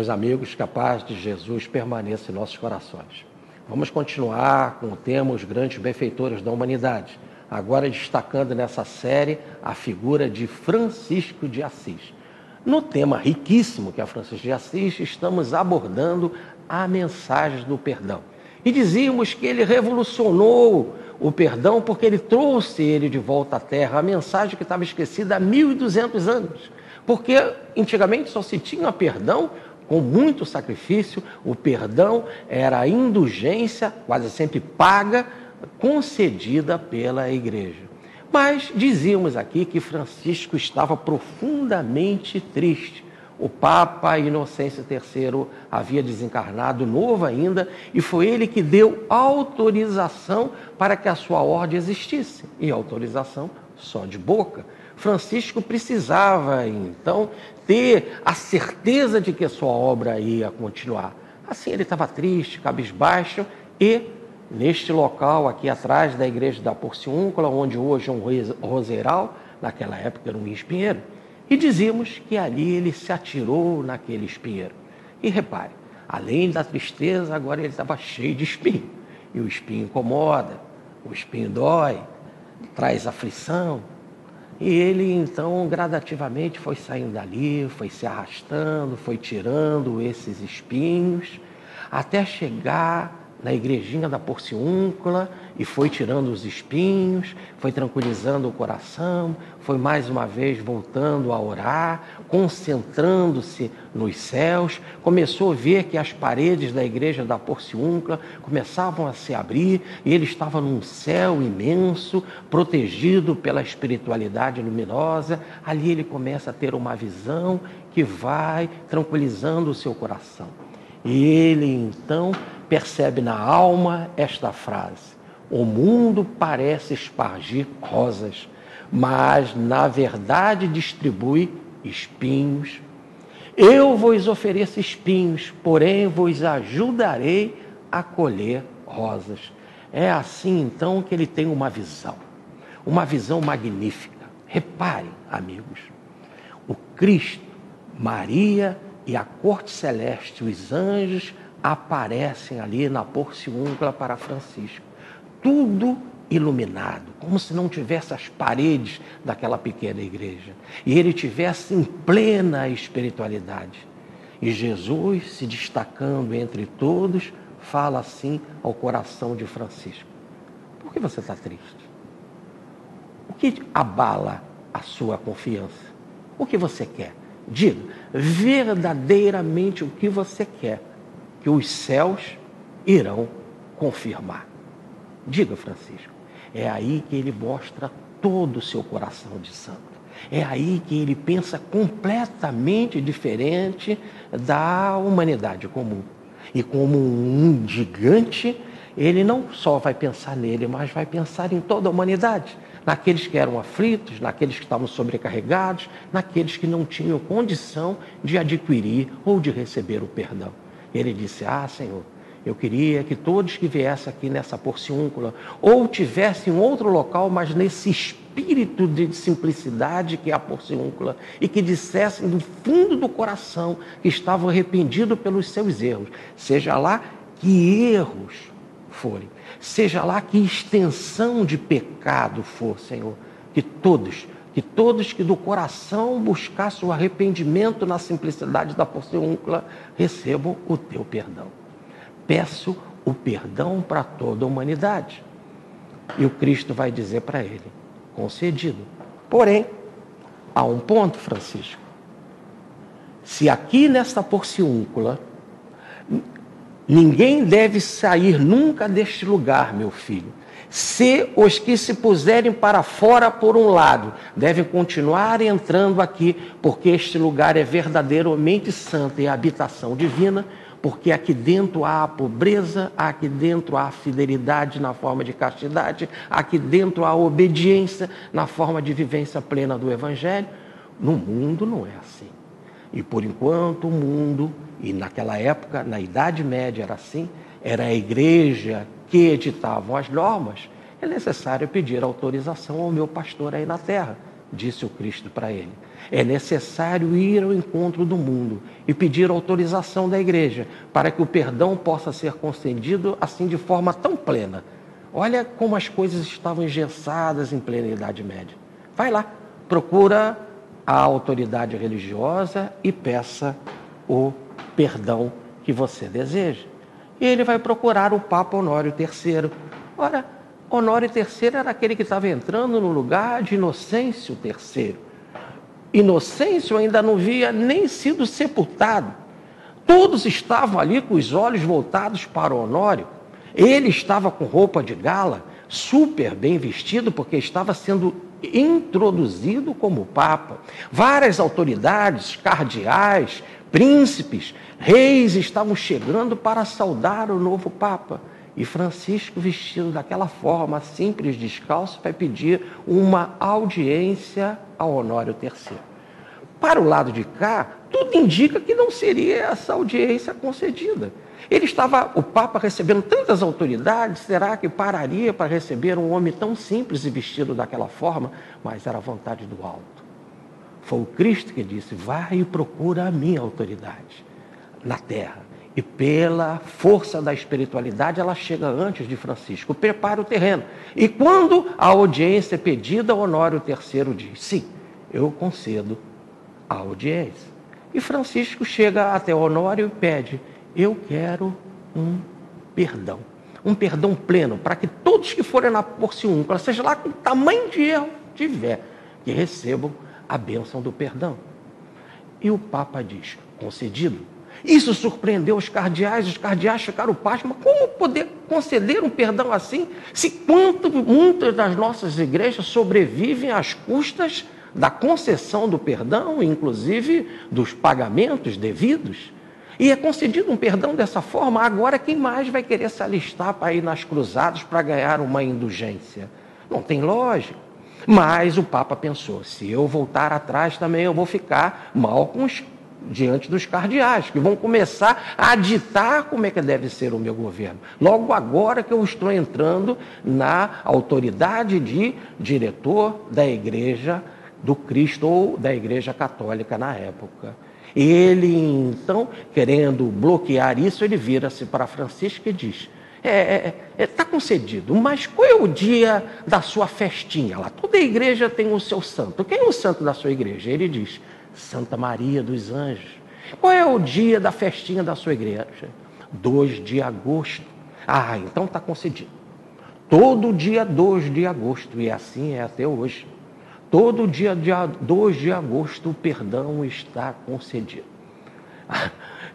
Meus amigos, que a paz de Jesus permaneça em nossos corações. Vamos continuar com o tema Os Grandes Benfeitores da Humanidade, agora destacando nessa série a figura de Francisco de Assis. No tema riquíssimo que é Francisco de Assis, estamos abordando a mensagem do perdão. E dizíamos que ele revolucionou o perdão porque ele trouxe ele de volta à Terra, a mensagem que estava esquecida há 1.200 anos. Porque antigamente só se tinha perdão com muito sacrifício, o perdão era a indulgência, quase sempre paga, concedida pela igreja. Mas dizíamos aqui que Francisco estava profundamente triste. O Papa Inocêncio III havia desencarnado, novo ainda, e foi ele que deu autorização para que a sua ordem existisse. E autorização só de boca. Francisco precisava, então, ter a certeza de que a sua obra ia continuar. Assim, ele estava triste, cabisbaixo, e neste local aqui atrás da igreja da Porciúncula, onde hoje é um roseiral, naquela época era um espinheiro, e dizíamos que ali ele se atirou naquele espinheiro. E repare, além da tristeza, agora ele estava cheio de espinho. E o espinho incomoda, o espinho dói, traz aflição. E ele, então, gradativamente foi saindo dali, foi se arrastando, foi tirando esses espinhos, até chegar na igrejinha da Porciúncula e foi tirando os espinhos, foi tranquilizando o coração, foi mais uma vez voltando a orar, concentrando-se nos céus, começou a ver que as paredes da igreja da Porciúncula começavam a se abrir e ele estava num céu imenso, protegido pela espiritualidade luminosa. Ali ele começa a ter uma visão que vai tranquilizando o seu coração. E ele, então, percebe na alma esta frase: o mundo parece espargir rosas, mas na verdade distribui espinhos. Eu vos ofereço espinhos, porém vos ajudarei a colher rosas. É assim, então, que ele tem uma visão magnífica. Reparem, amigos, o Cristo, Maria e a corte celeste, os anjos, aparecem ali na Porciúncula para Francisco. Tudo iluminado, como se não tivesse as paredes daquela pequena igreja. E ele tivesse em plena espiritualidade. E Jesus, se destacando entre todos, fala assim ao coração de Francisco: por que você está triste? O que abala a sua confiança? O que você quer? Diga verdadeiramente o que você quer, que os céus irão confirmar. Diga, Francisco. É aí que ele mostra todo o seu coração de santo. É aí que ele pensa completamente diferente da humanidade comum. E como um gigante, ele não só vai pensar nele, mas vai pensar em toda a humanidade. Naqueles que eram aflitos, naqueles que estavam sobrecarregados, naqueles que não tinham condição de adquirir ou de receber o perdão. Ele disse: Senhor, eu queria que todos que viessem aqui nessa Porciúncula, ou tivessem em outro local, mas nesse espírito de simplicidade que é a Porciúncula, e que dissessem do fundo do coração que estavam arrependidos pelos seus erros, seja lá que erros forem, seja lá que extensão de pecado for, Senhor, que todos que do coração buscassem o arrependimento na simplicidade da Porciúncula recebam o teu perdão. Peço o perdão para toda a humanidade. E o Cristo vai dizer para ele: concedido. Porém, há um ponto, Francisco. Se aqui nesta Porciúncula, ninguém deve sair nunca deste lugar, meu filho. Se os que se puserem para fora por um lado, devem continuar entrando aqui, porque este lugar é verdadeiramente santo e a habitação divina, porque aqui dentro há a pobreza, aqui dentro há a fidelidade na forma de castidade, aqui dentro há a obediência na forma de vivência plena do Evangelho. No mundo não é assim. E por enquanto o mundo, e naquela época, na Idade Média era assim, era a igreja que editavam as normas, é necessário pedir autorização ao meu pastor aí na terra. disse o Cristo para ele. É necessário ir ao encontro do mundo e pedir autorização da igreja para que o perdão possa ser concedido assim de forma tão plena. Olha como as coisas estavam engessadas em plena Idade Média. Vai lá, procura a autoridade religiosa e peça o perdão que você deseja. E ele vai procurar o Papa Honório III. Ora, Honório III era aquele que estava entrando no lugar de Inocêncio III. Inocêncio ainda não havia nem sido sepultado. Todos estavam ali com os olhos voltados para Honório. Ele estava com roupa de gala, super bem vestido, porque estava sendo introduzido como Papa. Várias autoridades, cardeais, príncipes, reis estavam chegando para saudar o novo Papa. E Francisco, vestido daquela forma, simples, descalço, vai pedir uma audiência ao Honório III. Para o lado de cá, tudo indica que não seria essa audiência concedida. O Papa recebendo tantas autoridades, será que pararia para receber um homem tão simples e vestido daquela forma? Mas era a vontade do alto. Foi o Cristo que disse, vai e procura a minha autoridade na terra. E pela força da espiritualidade, ela chega antes de Francisco, prepara o terreno. E quando a audiência é pedida, Honório III diz, sim, eu concedo a audiência. E Francisco chega até Honório e pede, eu quero um perdão pleno, para que todos que forem na porciúncula, seja lá com o tamanho de erro tiver, que recebam a bênção do perdão. E o Papa diz, concedido. Isso surpreendeu os cardeais ficaram pasmos, mas como poder conceder um perdão assim, se muitas das nossas igrejas sobrevivem às custas da concessão do perdão, inclusive dos pagamentos devidos? E é concedido um perdão dessa forma, agora quem mais vai querer se alistar para ir nas cruzadas para ganhar uma indulgência? Não tem lógica. Mas o Papa pensou, se eu voltar atrás também eu vou ficar mal diante dos cardeais, que vão começar a ditar como é que deve ser o meu governo. Logo agora que eu estou entrando na autoridade de diretor da Igreja do Cristo ou da Igreja Católica na época. Ele, então, querendo bloquear isso, ele vira-se para Francisco e diz, está concedido, mas qual é o dia da sua festinha lá? Toda igreja tem o seu santo. Quem é o santo da sua igreja? Ele diz, Santa Maria dos Anjos. Qual é o dia da festinha da sua igreja? 2 de agosto. Ah, então está concedido. Todo dia 2 de agosto, e assim é até hoje. Todo dia 2 de agosto o perdão está concedido.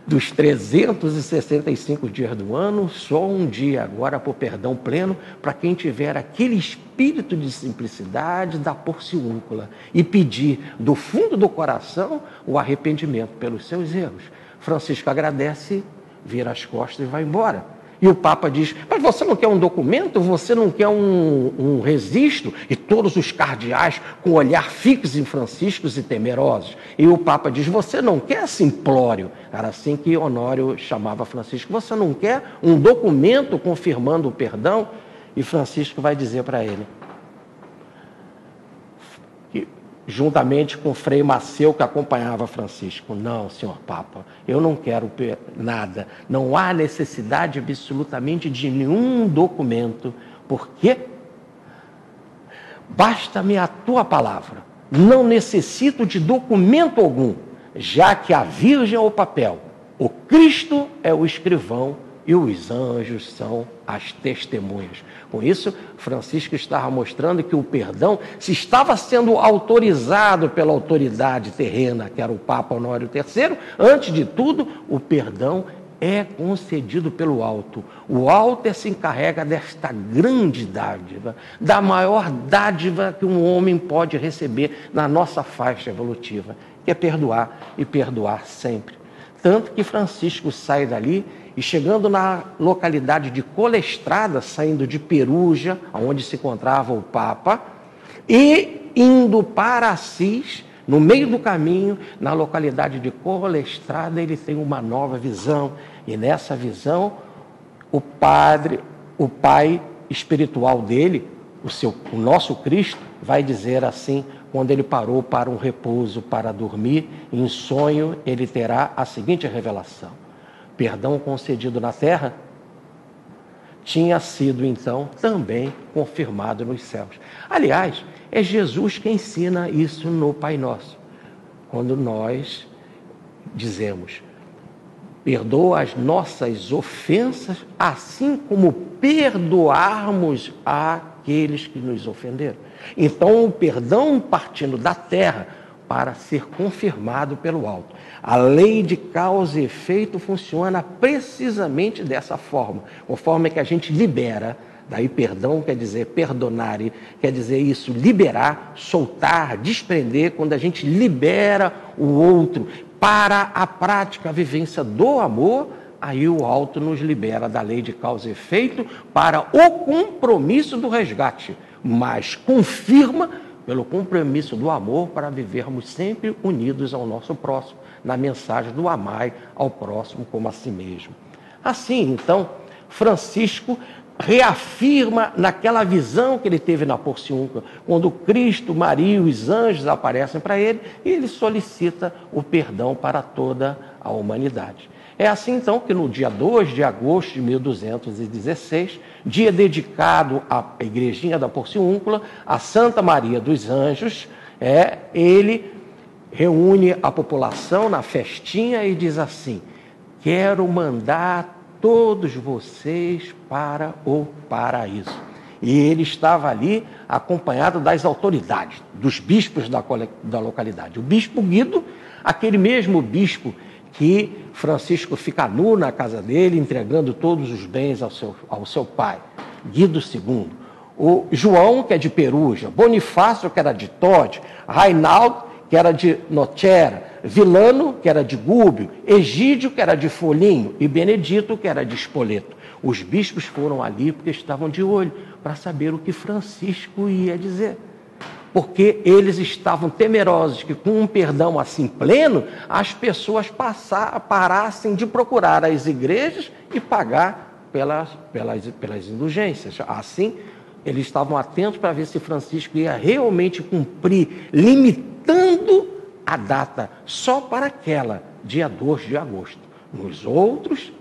Dos 365 dias do ano, só um dia agora para o perdão pleno, para quem tiver aquele espírito de simplicidade da porciúncula e pedir do fundo do coração o arrependimento pelos seus erros. Francisco agradece, vira as costas e vai embora. E o Papa diz, mas você não quer um documento? Você não quer um registro? E todos os cardeais com olhar fixo em Francisco e temerosos. E o Papa diz, você não quer simplório? Era assim que Honório chamava Francisco. Você não quer um documento confirmando o perdão? E Francisco vai dizer para ele, juntamente com o Frei Maceu, que acompanhava Francisco, não, senhor Papa, eu não quero nada, não há necessidade absolutamente de nenhum documento, porque basta-me a tua palavra, não necessito de documento algum, já que a Virgem é o papel, o Cristo é o escrivão e os anjos são as testemunhas. Com isso, Francisco estava mostrando que o perdão, se estava sendo autorizado pela autoridade terrena, que era o Papa Honório III, antes de tudo, o perdão é concedido pelo alto. O alto se encarrega desta grande dádiva, da maior dádiva que um homem pode receber na nossa faixa evolutiva, que é perdoar e perdoar sempre. Tanto que Francisco sai dali e chegando na localidade de Colestrada, saindo de Perugia, onde se encontrava o Papa, e indo para Assis, no meio do caminho, na localidade de Colestrada, ele tem uma nova visão. E nessa visão, o pai espiritual dele, o nosso Cristo vai dizer assim, quando ele parou para um repouso, para dormir, em sonho ele terá a seguinte revelação: perdão concedido na terra tinha sido então também confirmado nos céus. Aliás, é Jesus que ensina isso no Pai Nosso. Quando nós dizemos: perdoa as nossas ofensas, assim como perdoarmos àqueles que nos ofenderam. Então, o perdão partindo da terra para ser confirmado pelo alto. A lei de causa e efeito funciona precisamente dessa forma, conforme que a gente libera. Daí perdão quer dizer perdonar, quer dizer isso, liberar, soltar, desprender, quando a gente libera o outro para a prática, a vivência do amor, aí o alto nos libera da lei de causa e efeito para o compromisso do resgate, mas confirma pelo compromisso do amor para vivermos sempre unidos ao nosso próximo, na mensagem do amar ao próximo como a si mesmo. Assim, então, Francisco reafirma naquela visão que ele teve na Porciúncula, quando Cristo, Maria e os anjos aparecem para ele, e ele solicita o perdão para toda a humanidade. É assim, então, que no dia 2 de agosto de 1216, dia dedicado à igrejinha da Porciúncula, a Santa Maria dos Anjos, ele reúne a população na festinha e diz assim: quero mandar todos vocês para o paraíso. E ele estava ali acompanhado das autoridades, dos bispos da localidade. O bispo Guido, aquele mesmo bispo que Francisco fica nu na casa dele, entregando todos os bens ao seu pai, Guido II. O João, que é de Perugia, Bonifácio, que era de Todi, Reinaldo, que era de Nocera, Vilano, que era de Gúbio, Egídio, que era de Folinho, e Benedito, que era de Spoleto. Os bispos foram ali porque estavam de olho para saber o que Francisco ia dizer. Porque eles estavam temerosos que, com um perdão assim pleno, as pessoas parassem de procurar as igrejas e pagar pelas indulgências. Assim, eles estavam atentos para ver se Francisco ia realmente cumprir, limitando a data só para aquela, dia 2 de agosto.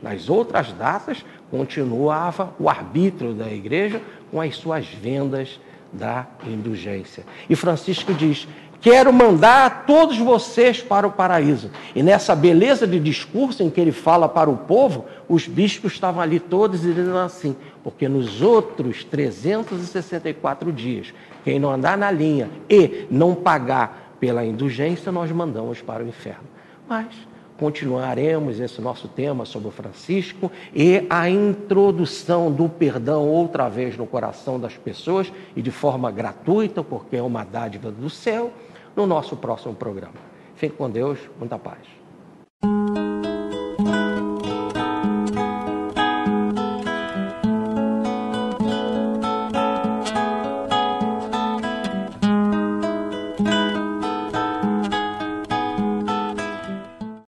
Nas outras datas, continuava o arbítrio da igreja com as suas vendas da indulgência. E Francisco diz: quero mandar todos vocês para o paraíso. E nessa beleza de discurso em que ele fala para o povo, os bispos estavam ali todos dizendo assim: porque nos outros 364 dias, quem não andar na linha e não pagar pela indulgência, nós mandamos para o inferno. Mas continuaremos esse nosso tema sobre o Francisco e a introdução do perdão outra vez no coração das pessoas e de forma gratuita, porque é uma dádiva do céu, no nosso próximo programa. Fique com Deus, muita paz.